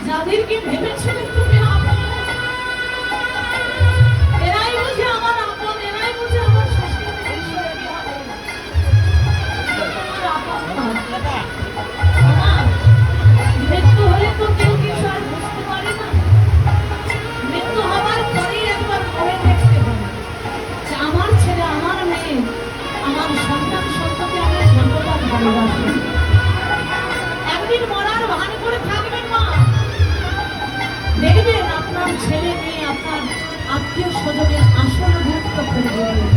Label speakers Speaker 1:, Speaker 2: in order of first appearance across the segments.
Speaker 1: যাদেরকে ভেবেছিলেন তুমি আপন, এরাই বুঝে আমার আপন, এরাই বুঝে আমার মৃত্যু হলে তো কেউ কিছু আর বুঝতে পারে না। মৃত্যু হবার পরেই একবার পরে দেখতে হবে যে আমার ছেলে, আমার মেয়ে, আমার সন্তান সন্ততি আমার যতটা ভালোবাসে। একদিন মরার ভান করে থাকবেন মা, দেখবেন আপনার ছেলে মেয়ে, আপনার আত্মীয় স্বজনের আসল গুরুত্ব করবে।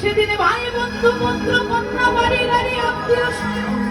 Speaker 1: সেদিনে ভাই বন্ধু পুত্র কন্যা বাড়ি গাড়ি আত্মীয়